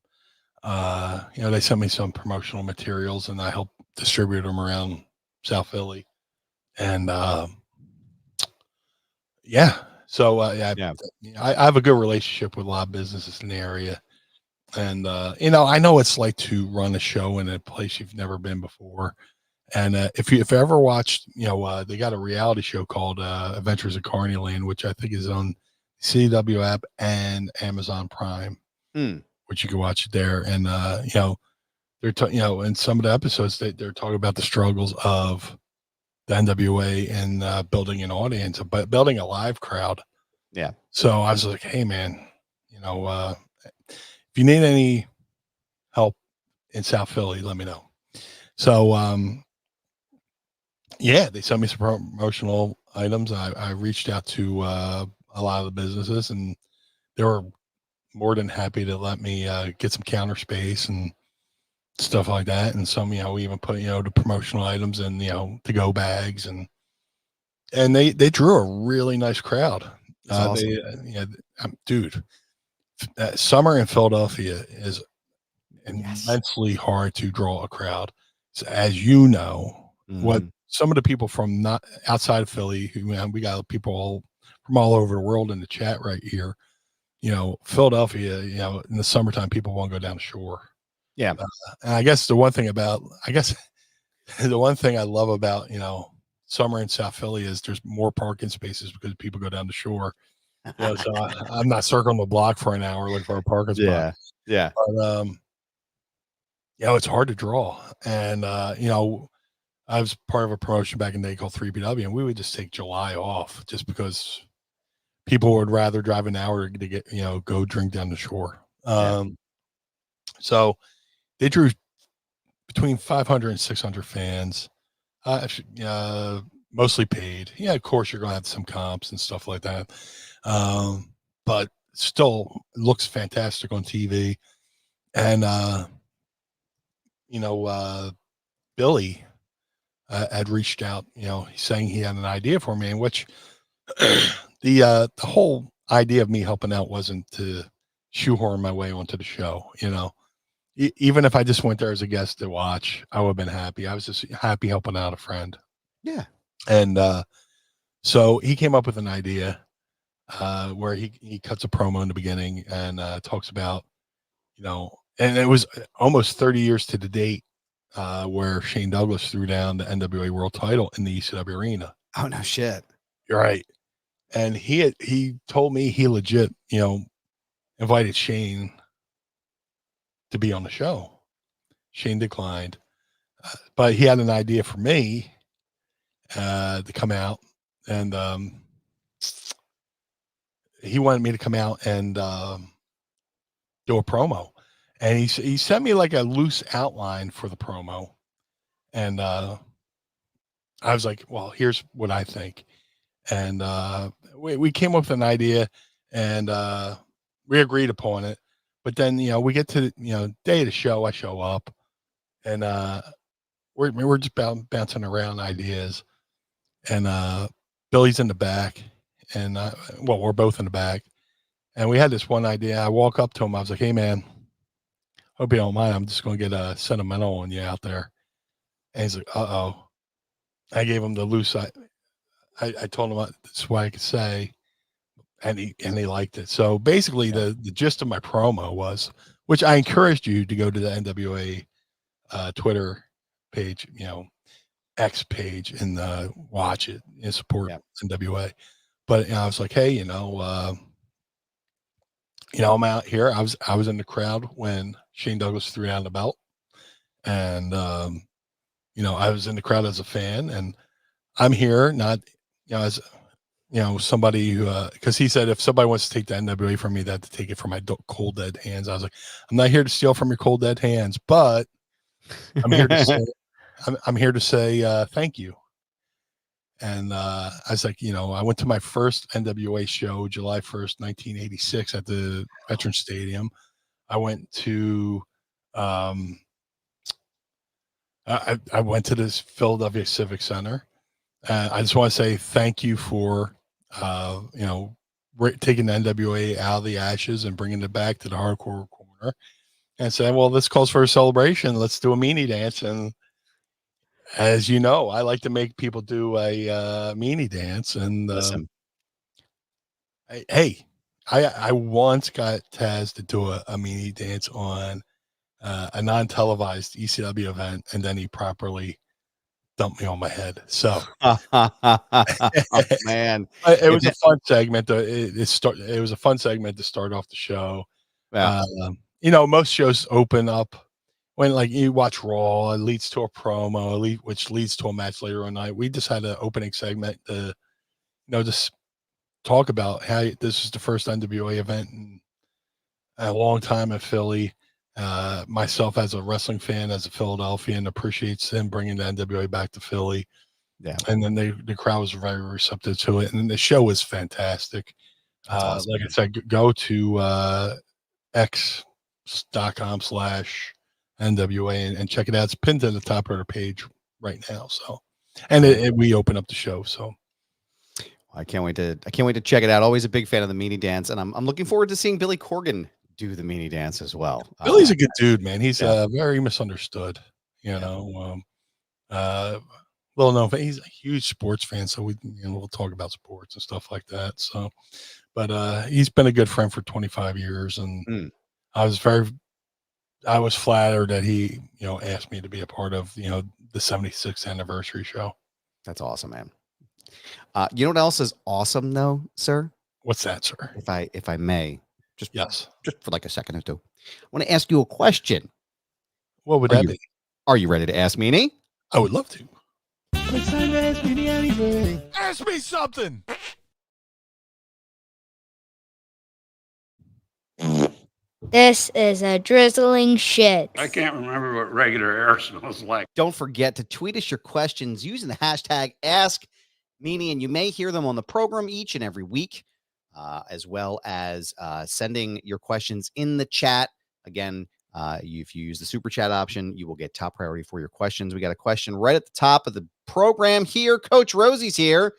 they sent me some promotional materials, and I helped distribute them around South Philly. And yeah, so I have a good relationship with a lot of businesses in the area. And I know it's like to run a show in a place you've never been before. And if you ever watched, they got a reality show called Adventures of Carneyland, which I think is on CW app and Amazon Prime, which you can watch it there. And they're in some of the episodes they're talking about the struggles of the NWA and building an audience, but building a live crowd. Yeah. So I was like, hey man, if you need any help in South Philly, let me know. So they sent me some promotional items. I reached out to a lot of the businesses, and they were more than happy to let me get some counter space and stuff like that. And some, we even put, the promotional items in, to-go bags, and they drew a really nice crowd. Awesome. Dude, summer in Philadelphia is immensely hard to draw a crowd. So as you know, what some of the people from not outside of Philly, we got people from all over the world in the chat right here. Philadelphia, in the summertime, people won't go down the shore. Yeah. And I guess the one thing I love about, summer in South Philly is there's more parking spaces because people go down the shore. So I'm not circling the block for an hour looking for a parking spot. Yeah. But, it's hard to draw. And, I was part of a promotion back in the day called 3PW, and we would just take July off just because people would rather drive an hour to get, go drink down the shore. So they drew between 500 and 600 fans, mostly paid. Yeah, of course, you're going to have some comps and stuff like that. But still looks fantastic on TV. And, Billy had reached out, saying he had an idea for me, in which the whole idea of me helping out wasn't to shoehorn my way onto the show. Even if I just went there as a guest to watch, I would have been happy. I was just happy helping out a friend. Yeah. And so he came up with an idea where he cuts a promo in the beginning and talks about, and it was almost 30 years to the date where Shane Douglas threw down the NWA World Title in the ECW Arena. Oh no shit! You're right. And he told me he legit, invited Shane to be on the show. Shane declined, but he had an idea for me to come out, and he wanted me to come out and do a promo. And he sent me like a loose outline for the promo. And I was like, well, here's what I think. And we came up with an idea, and we agreed upon it. But then, we get to the, day of the show, I show up, and we're just bouncing around ideas. And Billy's in the back, and we're both in the back. And we had this one idea. I walk up to him. I was like, hey, man, hope you don't mind. I'm just going to get sentimental on you out there. And he's like, uh-oh. I gave him the loose I told him that's what I could say, and he liked it. So basically, the gist of my promo was, which I encouraged you to go to the NWA Twitter page, X page, and watch it and support NWA. But I was like, hey, I'm out here. I was in the crowd when Shane Douglas threw down the belt, and I was in the crowd as a fan, and I'm here not as somebody who because he said if somebody wants to take the NWA from me, they have to take it from my cold dead hands. I was like, I'm not here to steal from your cold dead hands, but I'm here to say I'm here to say thank you. And I was like, I went to my first NWA show July 1st, 1986 at the Veterans Stadium. I went to I went to this Philadelphia Civic Center. I just want to say thank you for taking the NWA out of the ashes and bringing it back to the hardcore corner, and saying, well, this calls for a celebration. Let's do a meanie dance. And as you know, I like to make people do a meanie dance. And Listen. I once got Taz to do a meanie dance on a non-televised ECW event, and then he properly dumped me on my head. So, oh, man, it was a fun segment. It was a fun segment to start off the show. Yeah. Most shows open up when, like, you watch Raw, it leads to a promo, which leads to a match later on night. We just had an opening segment to, just talk about how this is the first NWA event in a long time in Philly. Myself as a wrestling fan, as a Philadelphian, appreciates him bringing the NWA back to Philly. Yeah. And then the crowd was very receptive to it. And the show was fantastic. Awesome. Like I said, go to x.com/NWA and check it out. It's pinned to the top of the page right now. So, and we open up the show. So I can't wait to check it out. Always a big fan of the meanie dance. And I'm looking forward to seeing Billy Corgan do the meanie dance as well. Billy's a good dude, man. He's very misunderstood, little known, he's a huge sports fan. So we'll talk about sports and stuff like that. So, but he's been a good friend for 25 years. And I was flattered that he, asked me to be a part of, the 76th anniversary show. That's awesome, man. You know what else is awesome though, sir? What's that, sir? If I may. Just for like a second or two. I want to ask you a question. What would that be? Are you ready to ask Meanie? I would love to. It's time to ask Meanie anything. Ask me something. This is a drizzling shit. I can't remember what regular air smells like. Don't forget to tweet us your questions using the hashtag AskMeanie, and you may hear them on the program each and every week. As well as sending your questions in the chat. Again, if you use the super chat option, you will get top priority for your questions. We got a question right at the top of the program here. Coach Rosie's here.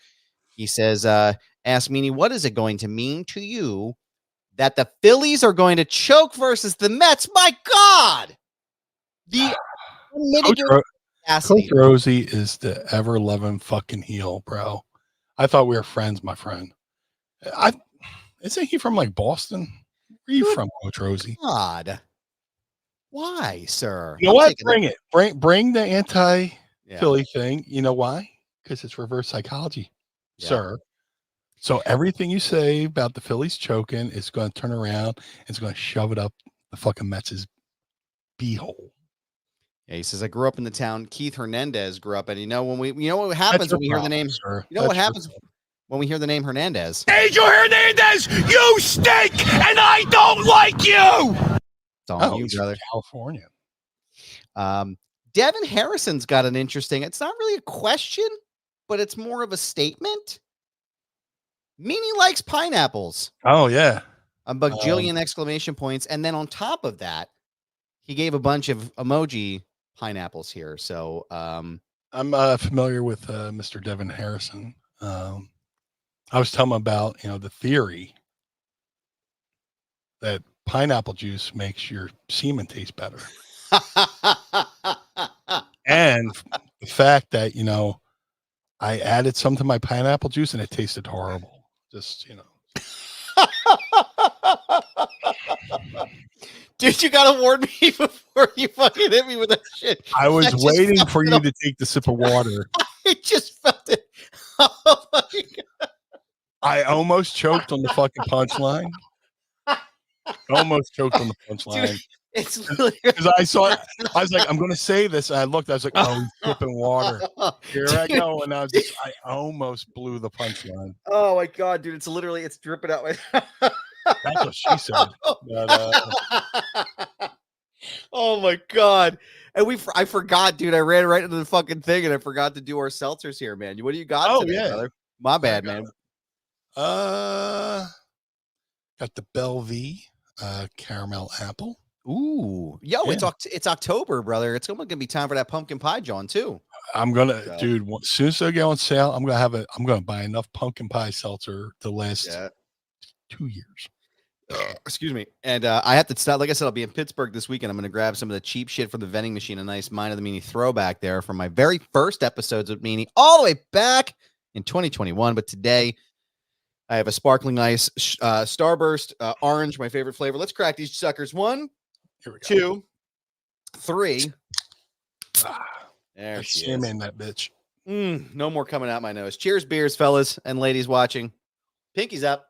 He says, ask Meanie, what is it going to mean to you that the Phillies are going to choke versus the Mets? My God! The Coach Rosie is the ever-loving fucking heel, bro. I thought we were friends, my friend. Isn't he from like Boston? Where are you from, Coach Rosie? God, why, sir? You know what? Bring it. Bring the anti-Philly thing. You know why? Because it's reverse psychology, sir. So everything you say about the Phillies choking is going to turn around and it's going to shove it up the fucking Mets' beehole. Yeah, he says, I grew up in the town Keith Hernandez grew up in. You know what happens when we hear the name? Sir. You know what happens when we hear the name Hernandez? Angel Hernandez, you stink, and I don't like you. It's on you, brother. California. Devin Harrison's got an interesting. It's not really a question, but it's more of a statement. Meanie likes pineapples. Oh yeah, a bajillion exclamation points, and then on top of that, he gave a bunch of emoji pineapples here. So I'm familiar with Mr. Devin Harrison. I was telling him about, the theory that pineapple juice makes your semen taste better. And the fact that, I added some to my pineapple juice and it tasted horrible. Just, Dude, you gotta warn me before you fucking hit me with that shit. I was just waiting felt for it you on- to take the sip of water. I just felt it. Oh my God. I almost choked on the fucking punchline. Almost choked on the punchline. Dude, it's literally Because I was like, I'm going to say this. And I looked, I was like, oh, he's sipping water. Here I go. And I almost blew the punchline. Oh my God, dude, it's dripping out. That's what she said. But, oh my God. And I forgot, dude. I ran right into the fucking thing and I forgot to do our seltzers here, man. What do you got today, brother? My bad, man. Got the Bellevue caramel apple. Ooh, yo, Yeah. it's October, brother. It's almost gonna be time for that pumpkin pie, John, too. I'm gonna, dude. As soon as they go on sale, I'm gonna buy enough pumpkin pie seltzer to last 2 years. Excuse me. And I have to stop. Like I said, I'll be in Pittsburgh this weekend. I'm gonna grab some of the cheap shit from the vending machine. A nice Mind of the Meanie throwback there from my very first episodes with Meanie, all the way back in 2021. But today, I have a sparkling ice Starburst orange, my favorite flavor. Let's crack these suckers. 1, Here we go. 2, 3. There she is. In that bitch. No more coming out my nose. Cheers, beers, fellas and ladies watching. Pinkies up.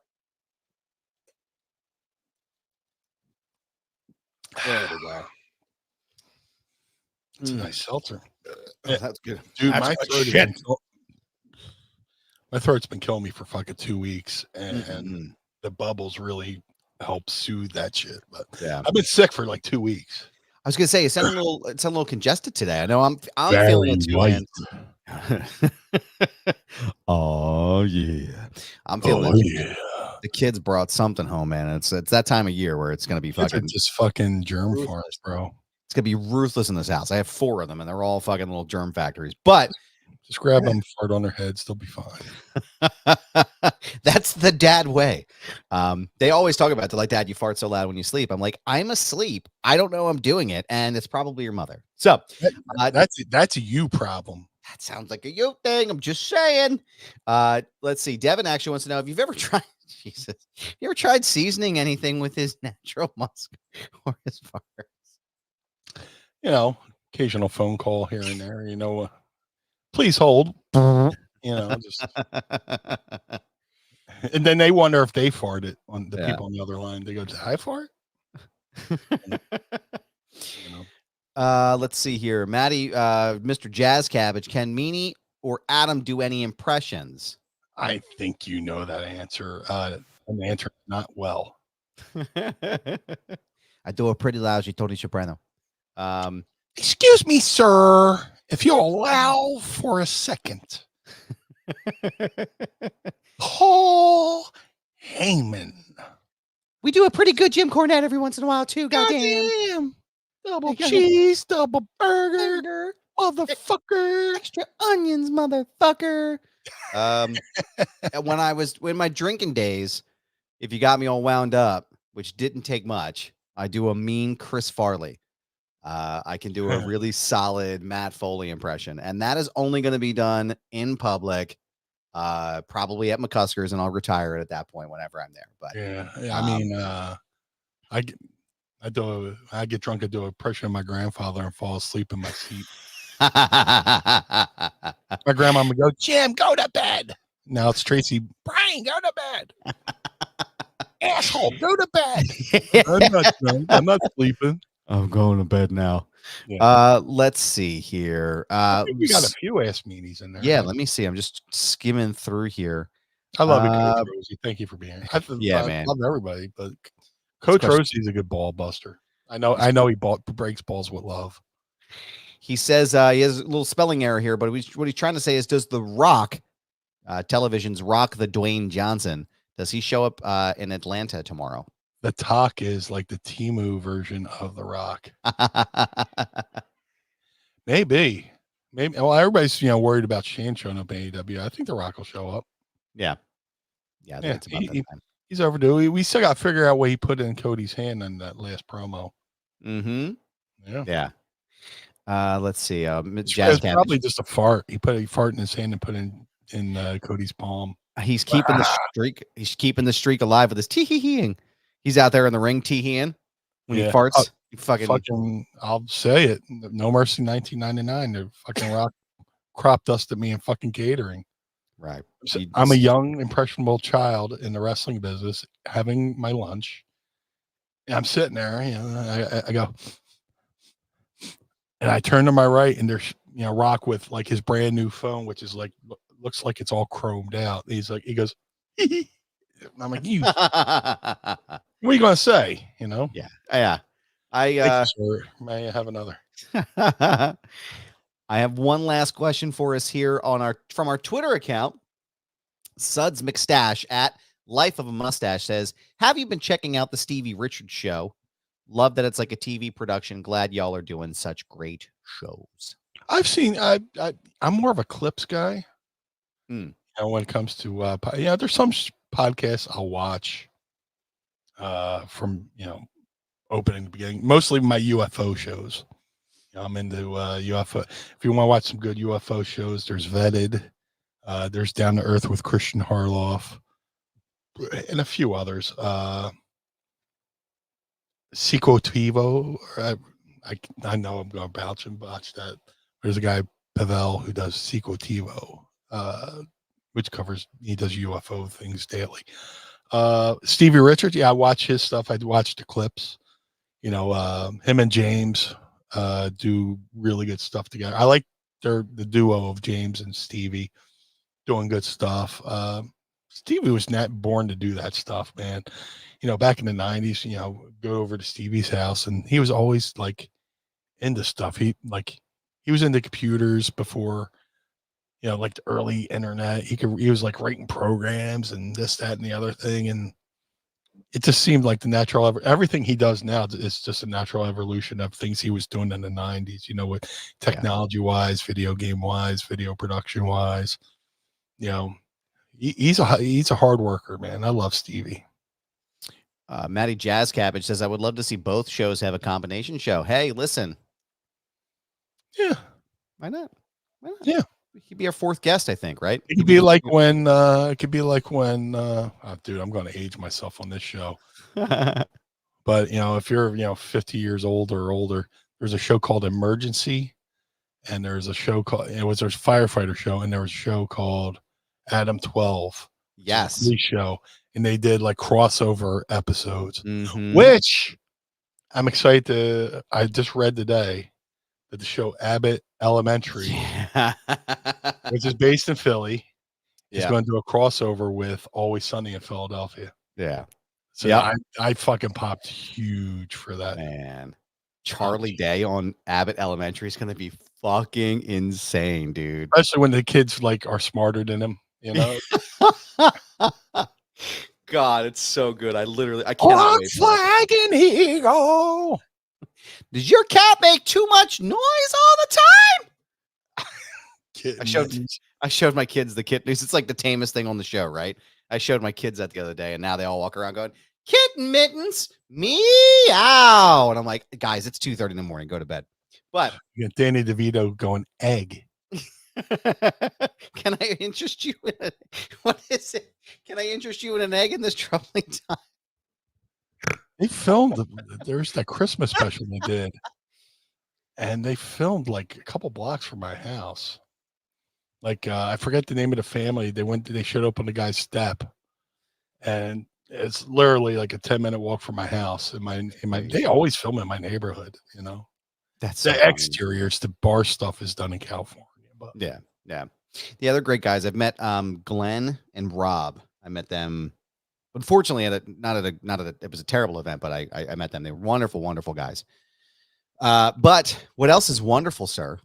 There we go. It's a nice seltzer. Oh, that's good. Dude, That's my good throat my throat's been killing me for fucking 2 weeks, and the bubbles really help soothe that shit. But yeah, I've been sick for like 2 weeks. I was gonna say it's a little congested today. I know I'm feeling it too, man. Oh yeah, I'm feeling it. Yeah. The kids brought something home, man. It's that time of year where it's gonna be fucking just fucking germ farms, bro. It's gonna be ruthless in this house. I have 4 of them, and they're all fucking little germ factories. But just grab them, fart on their heads, they'll be fine. That's the dad way. They always talk about it. They're like, Dad, you fart so loud when you sleep. I'm like, I'm asleep. I don't know I'm doing it, and it's probably your mother. So that's a you problem. That sounds like a you thing. I'm just saying. Let's see. Devin actually wants to know if you've ever tried. Jesus, you ever tried seasoning anything with his natural musk or his farts? Occasional phone call here and there. Please hold. Just. And then they wonder if they farted on the people on the other line. They go, "Did I fart?" Let's see here. Maddie, Mr. Jazz Cabbage, can Meanie or Adam do any impressions? I think you know that answer. An answer not well. I do a pretty lousy Tony Soprano. Excuse me, sir, if you'll allow for a second. Paul Heyman. We do a pretty good Jim Cornette every once in a while too. Goddamn. Double cheese, double burger, motherfucker. Extra onions, motherfucker. When my drinking days, if you got me all wound up, which didn't take much, I do a mean Chris Farley. I can do a really solid Matt Foley impression, and that is only going to be done in public, probably at McCusker's, and I'll retire it at that point whenever I'm there. But I get drunk and do an impression of my grandfather and fall asleep in my seat. My grandma would go, Jim, go to bed. Now it's Tracy. Brian, go to bed. Asshole, go to bed. I'm not sleeping. I'm going to bed now. Yeah. Let's see here. We got a few Ask Meanies in there. Yeah, let me see. I'm just skimming through here. I love you, Coach Rosie. Thank you for being here. Man. I love everybody, but Coach Rosie's a good ball buster. I know he breaks balls with love. He says he has a little spelling error here, but what he's trying to say is, does The Rock, television's Rock the Dwayne Johnson, does he show up in Atlanta tomorrow? The talk is like the Temu version of The Rock. Maybe. Well, everybody's worried about Shane showing up in AEW. I think The Rock will show up. Yeah. That's about that time. He's overdue. We still got to figure out what he put in Cody's hand in that last promo. Mm-hmm. Yeah. Let's see. Jazz It's probably Cabbage. just a fart. He put a fart in his hand and put it in Cody's palm. He's keeping the streak. He's keeping the streak alive with his tee-hee-heeing. He's out there in the ring tee-heeing when he farts. He fucking, I'll say it. No Mercy 1999. They fucking crop dusted me in fucking catering. Right. So I'm a young, impressionable child in the wrestling business having my lunch. And I'm sitting there, you know, I go, and I turn to my right, and there's, you know, Rock with like his brand new phone, which is like, looks like it's all chromed out. He's like, he goes, I'm like, you, what are you going to say? You know? Yeah. Yeah. Thank you, sir. May I have another? I have one last question for us here from our Twitter account. Suds McStash at Life of a Mustache says, have you been checking out the Stevie Richards show? Love that it's like a TV production. Glad y'all are doing such great shows. I've seen, I'm more of a clips guy. You know, when it comes to, yeah, there's some podcasts I'll watch from, you know, opening to beginning, mostly my UFO shows. You know, I'm into UFO. If you want to watch some good UFO shows, there's Vetted, there's Down to Earth with Christian Harloff, and a few others. Secotivo, I know I'm going to bounce and botch that. There's a guy, Pavel, who does Secotivo, which covers, he does UFO things daily. Stevie Richards, yeah, I watch his stuff. I watch the clips. You know, him and James do really good stuff together. I like the duo of James and Stevie doing good stuff. Stevie was not born to do that stuff, man. You know, back in the 90s, you know, go over to Stevie's house, and he was always like into stuff. He was into computers before, you know, like the early internet. He was like writing programs and this, that, and the other thing. And it just seemed like the natural, everything he does now is just a natural evolution of things he was doing in the 90s, you know, with technology wise, video game wise, video production wise. You know, he's a hard worker, man. I love Stevie. Matty Jazz Cabbage says, I would love to see both shows have a combination show. Hey, listen. Yeah. Why not? Yeah. He could be our fourth guest, I think, right? It could be like when, oh, dude, I'm going to age myself on this show. But, you know, if you're, you know, 50 years old or older, there's a show called Emergency, and there's a show called, there's a firefighter show, and there was a show called Adam 12. Yes. Police show. And they did like crossover episodes, which I'm excited to, I just read today that the show Abbott Elementary, which is based in Philly, is going to do a crossover with Always Sunny in Philadelphia. Yeah. So I fucking popped huge for that. Man, Charlie Day on Abbott Elementary is going to be fucking insane, dude. Especially when the kids like are smarter than him, you know? God, it's so good. I cannot wait. Flag and eagle. Does your cat make too much noise all the time? I showed my kids the kitten news. It's like the tamest thing on the show, right? I showed my kids that the other day, and now they all walk around going, kitten mittens, meow. And I'm like, guys, it's 2:30 in the morning. Go to bed. But you got Danny DeVito going egg. Can I interest you in what is it? Can I interest you in an egg in this troubling time? They filmed, there's that Christmas special they did, and they filmed like a couple blocks from my house. Like I forget the name of the family. They showed up on the guy's step, and it's literally like a 10-minute walk from my house. They always film in my neighborhood, you know. That's the so exteriors, the bar stuff is done in California. But yeah. The other great guys I've met, Glenn and Rob. I met them, unfortunately, it was a terrible event, but I met them. They were wonderful, wonderful guys. But what else is wonderful, sir?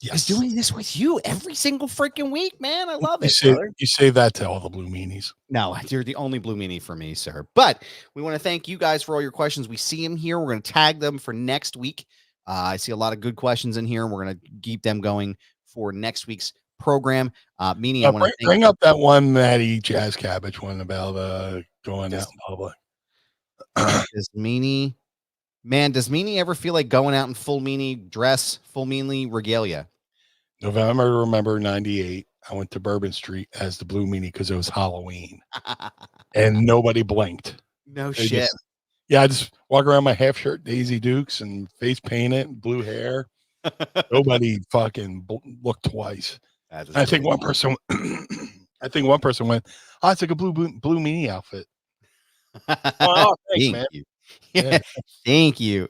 Is doing this with you every single freaking week, man. I love it. You say that to all the Blue Meanies. No, you're the only Blue Meanie for me, sir. But we want to thank you guys for all your questions. We see them here. We're going to tag them for next week. I see a lot of good questions in here, and we're going to keep them going for next week's program. Meanie, I want to bring up that one Matty Jazz Cabbage one about going out in public. Is Meanie Man, does Meanie ever feel like going out in full Meanie dress, full Meanie regalia? November 98, I went to Bourbon Street as the Blue Meanie because it was Halloween. And nobody blinked. No They shit. I just walk around my half shirt, Daisy Dukes, and face painted, blue hair. Nobody fucking looked twice. I think one person went, "Oh, it's like a blue Meanie outfit." Oh, thanks, man. You. Yeah. Thank you.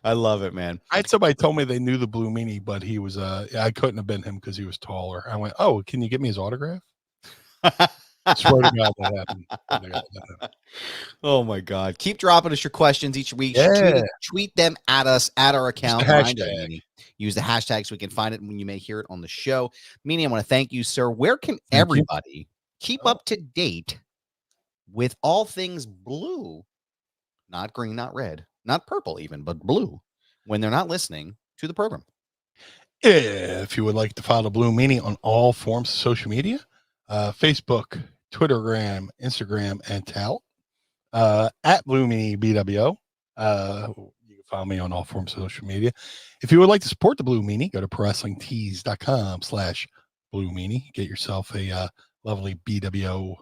I love it, man. I had somebody told me they knew the Blue Meanie, but he was I couldn't have been him because he was taller. I went, "Oh, can you get me his autograph?" Swear to God that happened. Oh my God. Keep dropping us your questions each week. Yeah. Tweet them at us at our account. Hashtag. Use the hashtag so we can find it when you may hear it on the show. Meanie, I want to thank you, sir. Where can everybody keep up to date with all things blue? Not green, not red, not purple even, but blue when they're not listening to the program. If you would like to follow Blue Meanie on all forms of social media, Facebook, Twittergram, Instagram, and Tout, at Blue Meanie BWO. You can follow me on all forms of social media. If you would like to support the Blue Meanie, go to ProWrestlingTees.com/Blue Meanie. Get yourself a lovely BWO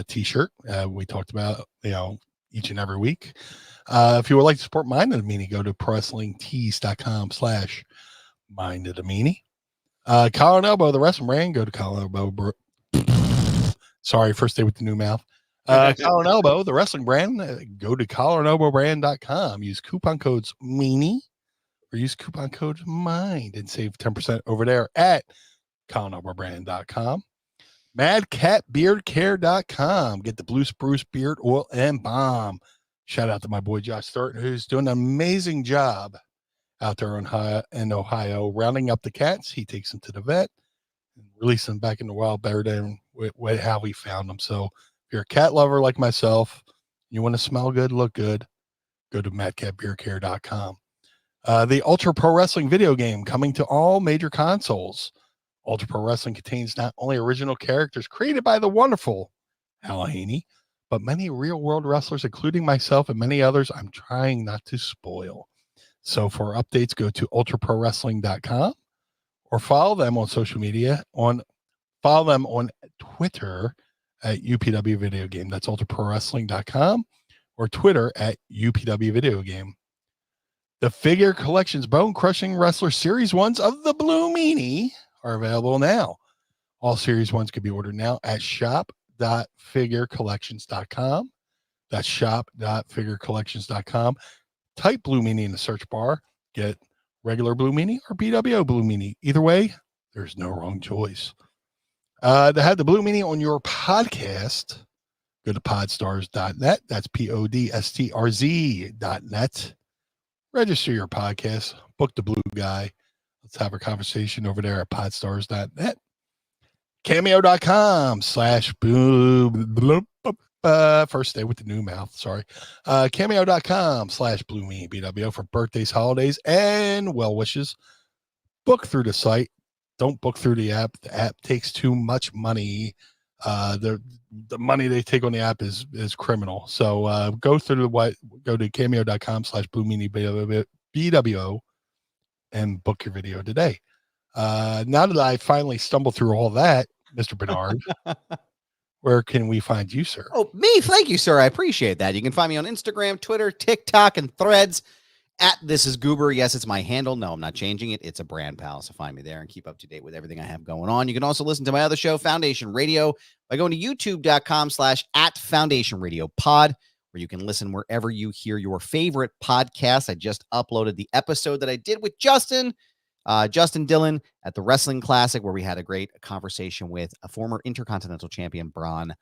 t-shirt. We talked about, each and every week. If you would like to support Mind of the Meanie, go to ProWrestlingTees.com/Mind of the Meanie. Collar and Elbow, the wrestling brand, go to Collar and Elbow. Sorry, first day with the new mouth. Collar and Elbow, the wrestling brand, go to collarandelbowbrand.com. Use coupon codes Meanie or use coupon code MIND and save 10% over there at collarandelbowbrand.com. MadCatBeardCare.com. Get the Blue Spruce Beard Oil and Balm. Shout out to my boy Josh Thornton, who's doing an amazing job out there in Ohio, rounding up the cats. He takes them to the vet and releases them back in the wild better than how we found them. So if you're a cat lover like myself, you want to smell good, look good, go to MadCatBeardCare.com. The Ultra Pro Wrestling video game coming to all major consoles. Ultra Pro Wrestling contains not only original characters created by the wonderful Al Haney, but many real-world wrestlers, including myself and many others I'm trying not to spoil. So for updates, go to ultraprowrestling.com or follow them on social media. Follow them on Twitter at UPW Video Game. That's ultraprowrestling.com or Twitter at UPW Video Game. The Figure Collections Bone Crushing Wrestler Series 1s of the Blue Meanie are available now. All Series 1s can be ordered now at shop.figurecollections.com. That's shop.figurecollections.com. Type Blue Meanie in the search bar. Get regular Blue Meanie or BWO Blue Meanie. Either way, there's no wrong choice. To have the Blue Meanie on your podcast, go to podstars.net. That's podstrz.net. Register your podcast. Book the Blue Guy. Let's have a conversation over there at podstars.net. Cameo.com/blue. First day with the new mouth. Sorry. Cameo.com/Blue Meanie BWO for birthdays, holidays, and well wishes. Book through the site. Don't book through the app. The app takes too much money. The money they take on the app is criminal. So go to cameo.com/Blue Meanie BWO and book your video today. Now that I finally stumbled through all that, Mr. Barnard, where can we find you, sir? Oh, me. Thank you, sir. I appreciate that. You can find me on Instagram, Twitter, TikTok, and Threads at This Is Goober. Yes, it's my handle. No, I'm not changing it. It's a brand, pal. So find me there and keep up to date with everything I have going on. You can also listen to my other show, Foundation Radio, by going to youtube.com/@FoundationRadioPod, where you can listen wherever you hear your favorite podcast. I just uploaded the episode that I did with Justin Dillon at the Wrestling Classic, where we had a great conversation with a former Intercontinental Champion, Braun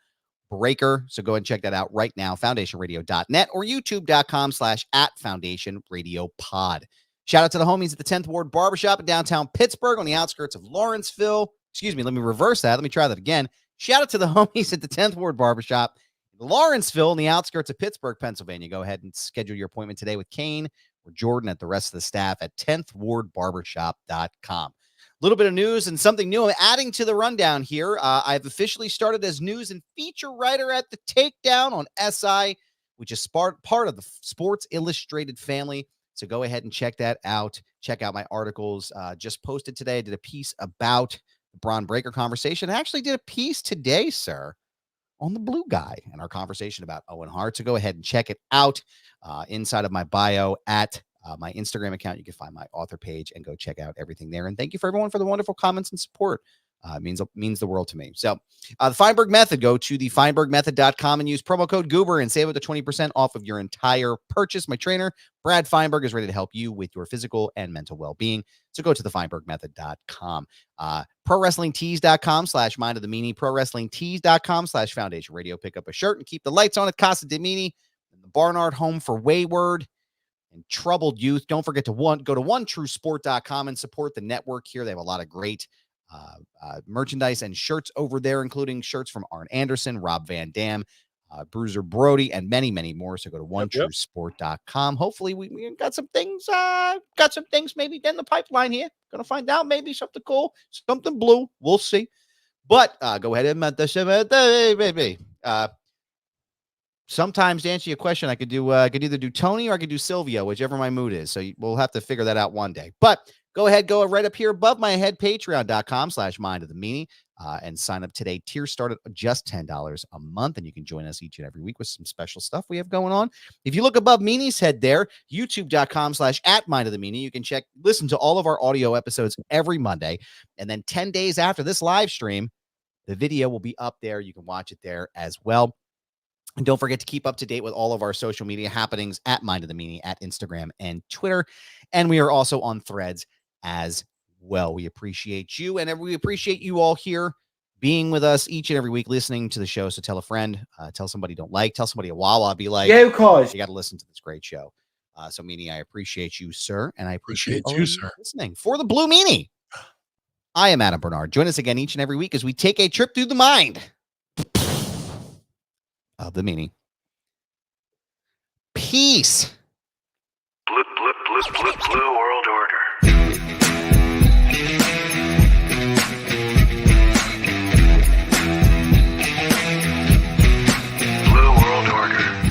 Breaker. So go and check that out right now, foundationradio.net or youtube.com/@FoundationRadioPod. Shout out to the homies at the 10th Ward Barbershop in downtown Pittsburgh on the outskirts of Lawrenceville. Excuse me, let me reverse that. Let me try that again. Shout out to the homies at the 10th Ward Barbershop in Lawrenceville on the outskirts of Pittsburgh, Pennsylvania. Go ahead and schedule your appointment today with Kane or Jordan at the rest of the staff at 10thwardbarbershop.com. A little bit of news and something new I'm adding to the rundown here. I've officially started as news and feature writer at The Takedown on SI. which is part of the Sports Illustrated family. So go ahead and check that out. Check out my articles. Just posted today. I did a piece about the Braun Breaker conversation. I actually did a piece today, sir, on the blue guy and our conversation about Owen Hart. So go ahead and check it out inside of my bio at my Instagram account. You can find my author page and go check out everything there. And thank you for everyone for the wonderful comments and support. Means the world to me. So the Feinberg Method, go to the Feinbergmethod.com and use promo code Goober and save up to 20% off of your entire purchase. My trainer, Brad Feinberg, is ready to help you with your physical and mental well-being. So go to the Feinbergmethod.com. ProWrestlingTees.com/Mind of the Meanie. ProWrestlingTees.com/Foundation Radio. Pick up a shirt and keep the lights on at Casa de Meanie. The Barnard Home for Wayward and Troubled Youth. Don't forget to go to OneTrueSport.com and support the network here. They have a lot of great merchandise and shirts over there, including shirts from Arn Anderson, Rob Van Dam, Bruiser Brody, and many, many more. So go to OneTrueSport.com. Hopefully we got some things maybe in the pipeline here. Gonna find out, maybe something cool, something blue. We'll see. But go ahead and sometimes to answer your question, I could either do Tony or I could do Silvio, whichever my mood is. So we'll have to figure that out one day. But go ahead, go right up here above my head, patreon.com/Mind of the Meanie, and sign up today. Tiers start at just $10 a month, and you can join us each and every week with some special stuff we have going on. If you look above Meanie's head there, youtube.com/@Mind of the Meanie, you can listen to all of our audio episodes every Monday. And then 10 days after this live stream, the video will be up there. You can watch it there as well. And don't forget to keep up to date with all of our social media happenings at Mind of the Meanie at Instagram and Twitter. And we are also on Threads as well. We appreciate you, and we appreciate you all here being with us each and every week, listening to the show. So tell a friend, tell somebody you don't like, tell somebody a Wawa, be like, yeah, of course, you got to listen to this great show. So Meanie, I appreciate you, sir, and I appreciate you, sir, listening. For the Blue Meanie, I am Adam Barnard. Join us again each and every week as we take a trip through the mind of the Meanie. Peace. Blue World Order.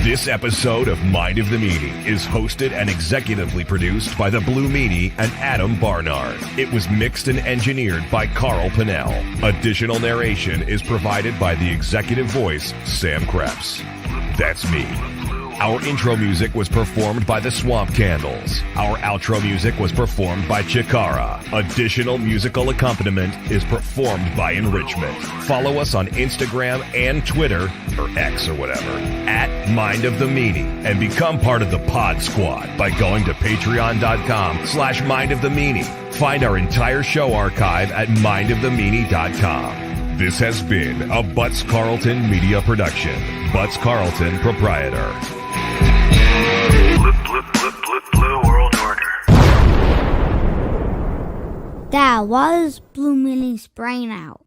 This episode of Mind of the Meanie is hosted and executively produced by the Blue Meanie and Adam Barnard. It was mixed and engineered by Carl Pinnell. Additional narration is provided by the executive voice, Sam Krebs. That's me. Our intro music was performed by the Swamp Candles. Our outro music was performed by Chikara. Additional musical accompaniment is performed by Enrichment. Follow us on Instagram and Twitter, or X or whatever, at Mind of the Meanie, and become part of the Pod Squad by going to patreon.com/Mind of the Meanie. Find our entire show archive at mindofthemeanie.com. This has been a Butts Carlton media production. Butts Carlton, proprietor. Blue World Order. Dad, why is Blue Meanie's brain out?